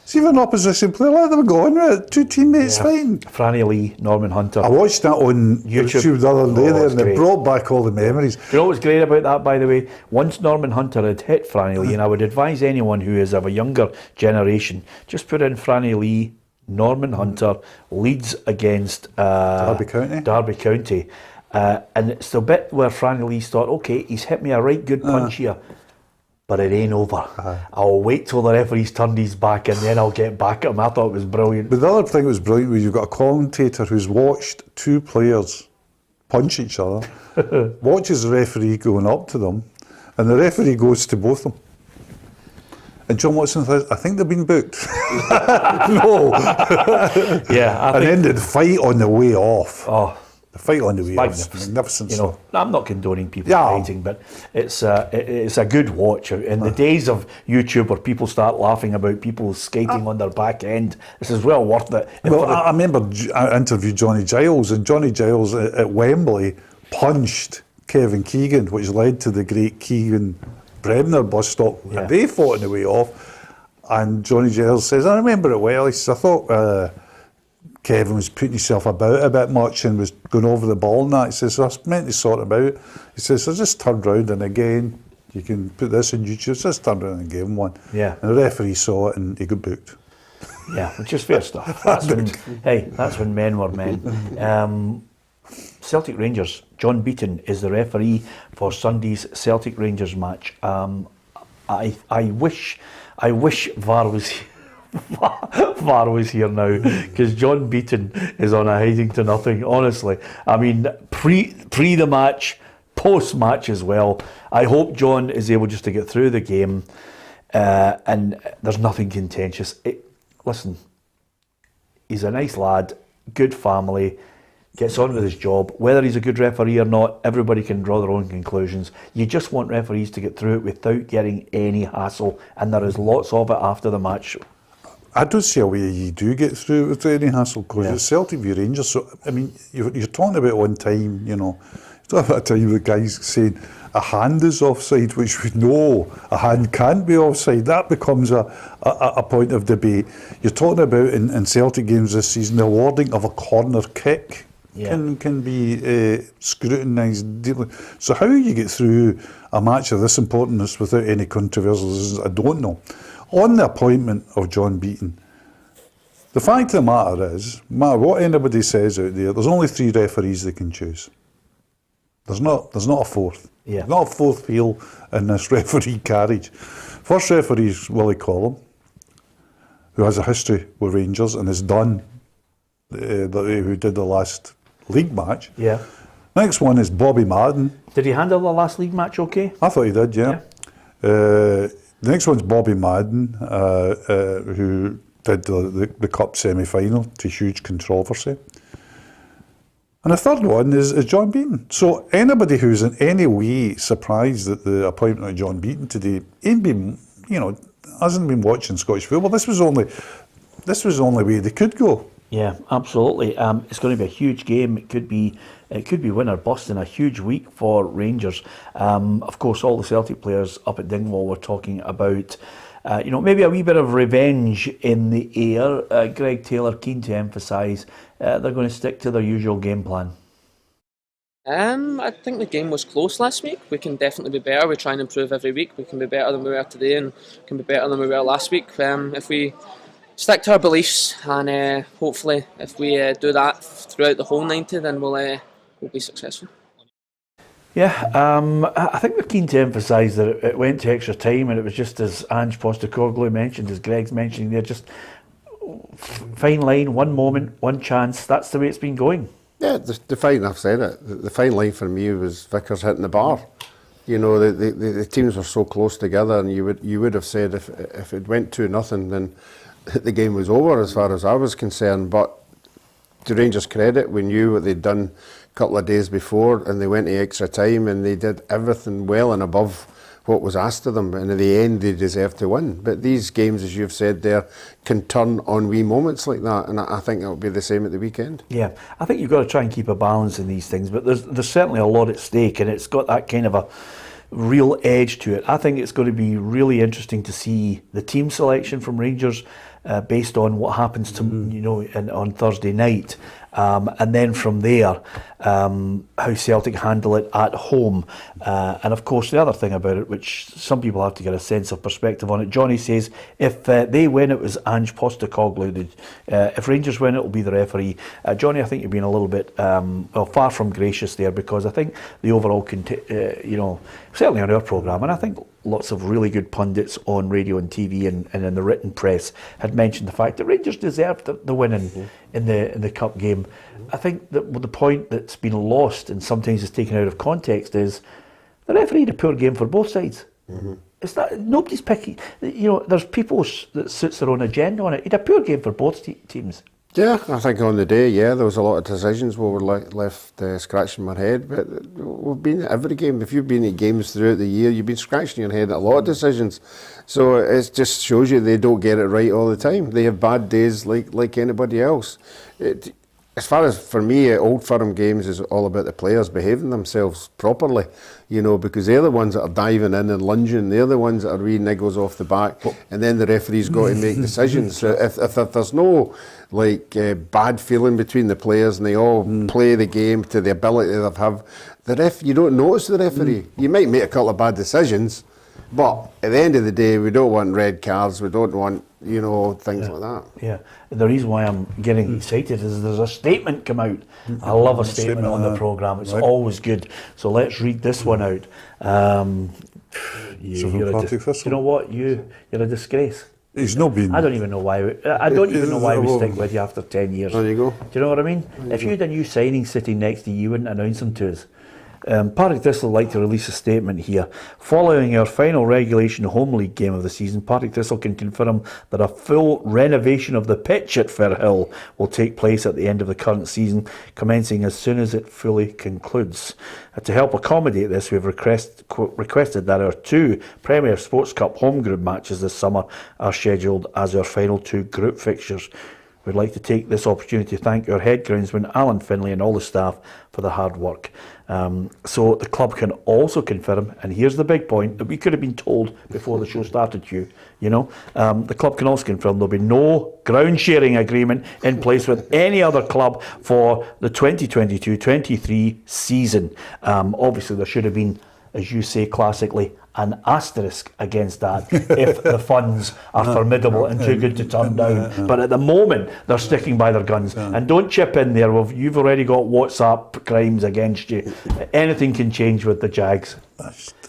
See, if an opposition player, let them go on with it. 2 teammates fighting. Franny Lee, Norman Hunter. I watched that on YouTube the other day there, and it brought back all the memories. Do you know what's great about that, by the way? Once Norman Hunter had hit Franny Lee, and I would advise anyone who is of a younger generation, just put in Franny Lee, Norman Hunter, Leeds against Derby County. And it's the bit where Franny Lee thought, okay, he's hit me a right good punch here, but it ain't over. I'll wait till the referee's turned his back and then I'll get back at him. I thought it was brilliant. But the other thing that was brilliant was you've got a commentator who's watched 2 players punch each other, watches the referee going up to them, and the referee goes to both of them. And John Watson says, I think they've been booked. No. Yeah, and then the fight on the way off. Oh, the fight on the way off is magnificent. You know, I'm not condoning people fighting, but it's a good watch. In the days of YouTube where people start laughing about people skating on their back end, this is well worth it. Well, I remember I interviewed Johnny Giles, and Johnny Giles at Wembley punched Kevin Keegan, which led to the great Keegan Bremner bus stop, and they fought on the way off. And Johnny Giles says, I remember it well. He says, I thought Kevin was putting himself about a bit much and was going over the ball and that. He says, I was meant to sort him out. He says, I just turned round and again, you can put this on YouTube, just turned around and gave him one. Yeah. And the referee saw it and he got booked. Yeah, which is fair stuff. That's when men were men. Celtic Rangers. John Beaton is the referee for Sunday's Celtic Rangers match. I wish VAR was VAR was here now, because John Beaton is on a hiding to nothing. Honestly, I mean, pre the match, post match as well. I hope John is able just to get through the game, and there's nothing contentious. Listen, he's a nice lad, good family, gets on with his job. Whether he's a good referee or not, everybody can draw their own conclusions. You just want referees to get through it without getting any hassle, and there is lots of it after the match. I don't see a way you do get through it without any hassle, because it's Celtic v Rangers. So, I mean, you're talking about one time, you're talking about a time the guys saying a hand is offside, which we know a hand can't be offside. That becomes a point of debate. You're talking about in Celtic games this season, the awarding of a corner kick can be scrutinised deeply. So how you get through a match of this importance without any controversies, I don't know. On the appointment of John Beaton, the fact of the matter is, no matter what anybody says out there, there's only 3 referees they can choose. There's not a fourth. Yeah. There's not a fourth wheel in this referee carriage. First referee is Willie Collum, who has a history with Rangers and has done, who did the last league match. Yeah. Next one is Bobby Madden. Did he handle the last league match okay? I thought he did, yeah. The next one's Bobby Madden, who did the Cup semi-final to huge controversy. And the third one is John Beaton. So anybody who's in any way surprised at the appointment of John Beaton today hasn't been watching Scottish football. This was the only way they could go. Yeah, absolutely. It's going to be a huge game. It could be win or bust in a huge week for Rangers. Of course, all the Celtic players up at Dingwall were talking about, maybe a wee bit of revenge in the air. Greg Taylor keen to emphasise they're going to stick to their usual game plan. I think the game was close last week. We can definitely be better. We try and improve every week. We can be better than we were today, and can be better than we were last week. If we stick to our beliefs, and hopefully if we do that throughout the whole 90, then we'll be successful. Yeah, I think we're keen to emphasise that it went to extra time, and it was just as Ange Postecoglou mentioned, as Greg's mentioning there, just fine line, one moment, one chance. That's the way it's been going. Yeah, the fine, I've said it, the fine line for me was Vickers hitting the bar. The teams were so close together, and you would have said if it went 2-0, then the game was over as far as I was concerned. But to Rangers' credit, we knew what they'd done a couple of days before, and they went to extra time, and they did everything well and above what was asked of them, and in the end they deserved to win. But these games, as you've said there, can turn on wee moments like that, and I think it'll be the same at the weekend. Yeah, I think you've got to try and keep a balance in these things, but there's certainly a lot at stake, and it's got that kind of a real edge to it. I think it's going to be really interesting to see the team selection from Rangers based on what happens to on Thursday night, and then from there how Celtic handle it at home, and of course the other thing about it, which some people have to get a sense of perspective on it. Johnny says if they win, it was Ange Postecoglou. If Rangers win, it will be the referee. Johnny, I think you've been a little bit far from gracious there, because I think the overall certainly on our programme, and I think lots of really good pundits on radio and TV and in the written press had mentioned the fact that Rangers deserved the win in the cup game. I think that the point that's been lost and sometimes is taken out of context is the referee had a poor game for both sides. It's that nobody's picking. There's people that suits their own agenda on it. He had a poor game for both teams. Yeah, I think on the day, there was a lot of decisions where we were left scratching my head, but we've been at every game. If you've been at games throughout the year, you've been scratching your head at a lot of decisions. So it just shows you they don't get it right all the time. They have bad days like anybody else. As far as, for me, Old Firm games is all about the players behaving themselves properly, because they're the ones that are diving in and lunging, they're the ones that are wee niggles off the back, and then the referee's got to make decisions. So if there's no bad feeling between the players and they all play the game to the ability they have, you don't notice the referee. You might make a couple of bad decisions, But at the end of the day, we don't want red cards. We don't want, things like that. Yeah. The reason why I'm getting excited is there's a statement come out. I love a statement on the programme. It's always good. So let's read this one out. You know what? You're a disgrace. He's not been. I don't even know why. We stick with you after 10 years. There you go. Do you know what I mean? If you had a new signing sitting next to you, you wouldn't announce them to us. Partick Thistle would like to release a statement here. Following our final regulation home league game of the season, Partick Thistle can confirm that a full renovation of the pitch at Firhill will take place at the end of the current season, commencing as soon as it fully concludes. To help accommodate this, we've requested that our 2 Premier Sports Cup home group matches this summer are scheduled as our final 2 group fixtures. We'd like to take this opportunity to thank our head groundsman Alan Finlay and all the staff for the hard work. So the club can also confirm, and here's the big point that we could have been told before the show started, Hugh, the club can also confirm there'll be no ground sharing agreement in place with any other club for the 2022-23 season. Obviously there should have been, as you say classically, an asterisk against that if the funds are formidable and too good to turn down. But at the moment, they're sticking by their guns. And don't chip in there. You've already got WhatsApp crimes against you. Anything can change with the Jags.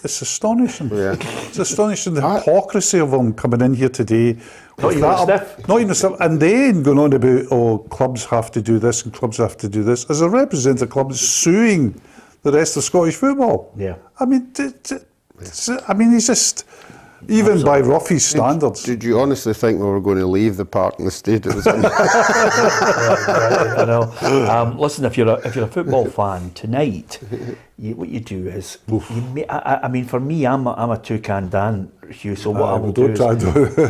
It's astonishing. Yeah. It's astonishing the hypocrisy of them coming in here today. Not even a sniff. Not even a sniff. And then going on about, clubs have to do this and clubs have to do this. As a representative club that's suing the rest of Scottish football. Yeah. I mean, he's just, even by Ruffy's standards. Did you honestly think we were going to leave the park in the state it was in? I know. Listen, if you're a football fan tonight, what you do is, for me, I'm a two-can Dan, Hugh. So what I will do is,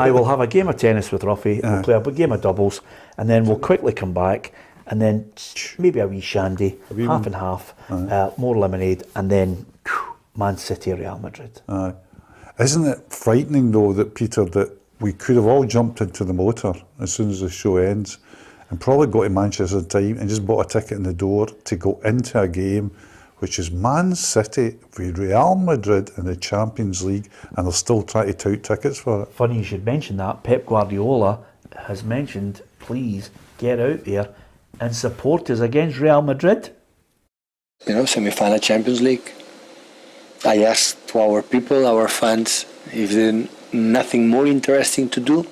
I will have a game of tennis with Ruffy. We'll play a game of doubles, and then we'll quickly come back. And then maybe a wee shandy, half and half, more lemonade, and then Man City, Real Madrid. Isn't it frightening though that, Peter, that we could have all jumped into the motor as soon as the show ends and probably got to Manchester in time and just bought a ticket in the door to go into a game which is Man City with Real Madrid in the Champions League, and they're still trying to tout tickets for it. Funny you should mention that. Pep Guardiola has mentioned, please get out there and support us against Real Madrid. Semi-final Champions League. I asked to our people, our fans, if there's nothing more interesting to do.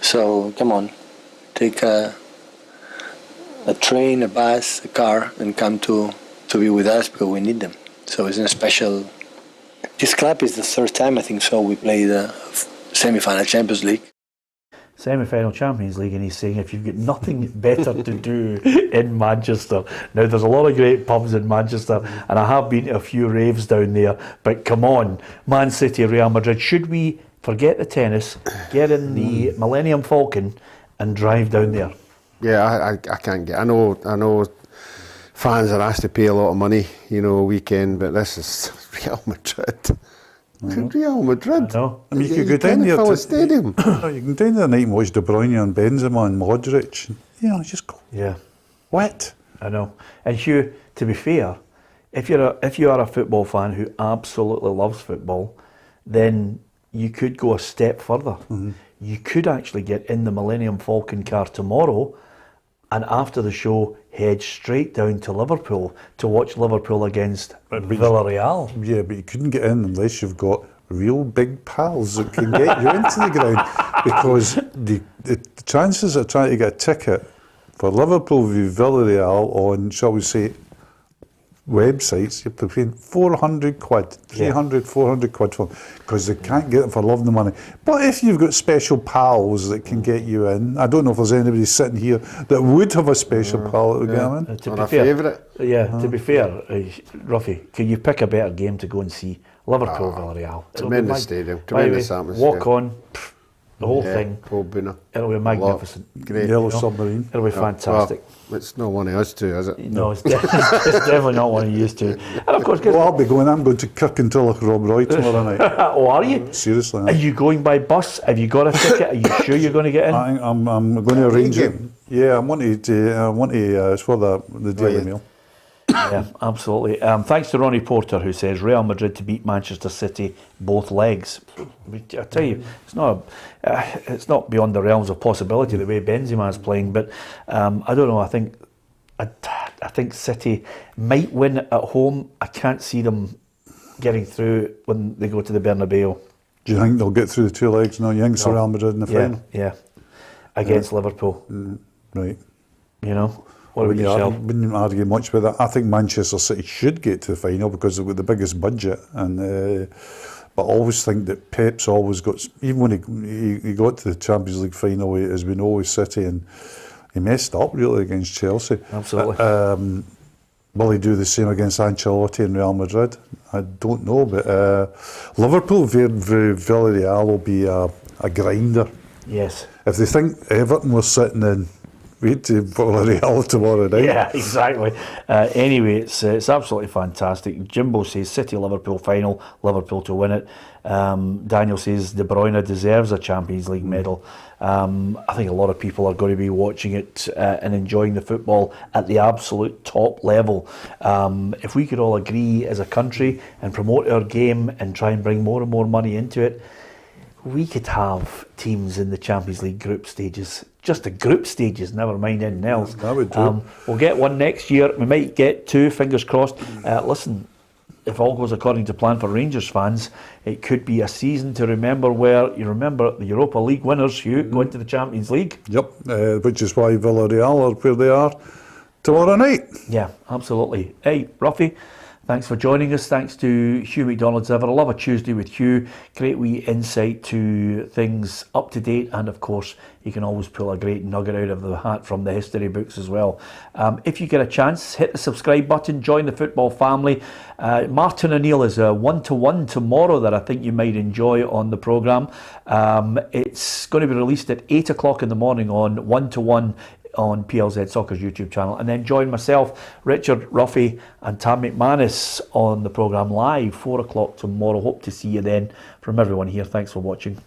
So come on, take a train, a bus, a car, and come to be with us because we need them. So it's a special. This club is the 3rd time I think so we play the semi-final Champions League. Semi-final Champions League, and he's saying if you've got nothing better to do in Manchester. Now there's a lot of great pubs in Manchester, and I have been to a few raves down there, but come on, Man City, Real Madrid, should we forget the tennis, get in the Millennium Falcon and drive down there? Yeah, I can't get. I know fans are asked to pay a lot of money, weekend, but this is Real Madrid. Real Madrid. I mean, you could go down there to stadium. You can go down there tonight and watch De Bruyne and Benzema and Modric. Just go. Yeah. What? I know. And Hugh, to be fair, if you are a football fan who absolutely loves football, then you could go a step further. Mm-hmm. You could actually get in the Millennium Falcon car tomorrow, and after the show, head straight down to Liverpool to watch Liverpool against Villarreal. Yeah, but you couldn't get in unless you've got real big pals that can get you into the ground, because the chances of trying to get a ticket for Liverpool v Villarreal on, shall we say, websites, you're paying 400 quid, 300, 400 quid for, because they can't get it for love and money. But if you've got special pals that can get you in, I don't know if there's anybody sitting here that would have a special pal that would get them in. To be fair, to be fair, Ruffy, can you pick a better game to go and see? Liverpool, Villarreal. Tremendous stadium, tremendous atmosphere. Walk on, the whole thing. It'll be magnificent. Great. Yellow submarine. It'll be fantastic. Well, it's not one of us two, is it? No, it's definitely not one of you two. And of course, I'm going to Kirkintilloch Rob Roy tomorrow night. Oh, are you? Seriously. Are you going by bus? Have you got a ticket? Are you sure you're going to get in? I'm going to arrange it. Yeah, I want to. It's for the Daily Mail. Yeah, absolutely. Thanks to Ronnie Porter, who says Real Madrid to beat Manchester City both legs. I tell you, it's not beyond the realms of possibility the way Benzema's playing. But I don't know. I think City might win at home. I can't see them getting through when they go to the Bernabeu. Do you think they'll get through the 2 legs now? You think it's Real Madrid in the final? Yeah, against Liverpool. Right. You know. What about yourself? Wouldn't argue much with that. I think Manchester City should get to the final because they've got the biggest budget, and but I always think that Pep's always got. Even when he got to the Champions League final, as we know, with City, and he messed up really against Chelsea. Absolutely. Will he do the same against Ancelotti and Real Madrid? I don't know, but Liverpool, Villarreal will be a grinder. Yes. If they think Everton was sitting in. Wait to Villarreal tomorrow night. Yeah, exactly. Anyway, it's absolutely fantastic. Jimbo says City Liverpool final, Liverpool to win it. Daniel says De Bruyne deserves a Champions League medal. I think a lot of people are going to be watching it and enjoying the football at the absolute top level. If we could all agree as a country and promote our game and try and bring more and more money into it, we could have teams in the Champions League group stages. Just the group stages, never mind anything else. That would do. We'll get one next year. We might get 2, fingers crossed. Listen, if all goes according to plan for Rangers fans, it could be a season to remember where you remember the Europa League winners, Hugh, going to the Champions League. Yep, which is why Villarreal are where they are tomorrow night. Yeah, absolutely. Hey, Ruffy, thanks for joining us. Thanks to Hugh MacDonald as ever. I love a Tuesday with Hugh. Great wee insight to things up to date, and of course you can always pull a great nugget out of the hat from the history books as well. If you get a chance, hit the subscribe button, join the football family. Martin O'Neill is a 1-to-1 tomorrow that I think you might enjoy on the programme. It's going to be released at 8 o'clock in the morning on 1-to-1 on PLZ Soccer's YouTube channel, and then join myself, Richard Ruffy and Tam McManus on the programme live 4 o'clock tomorrow. Hope to see you then. From everyone here, thanks for watching.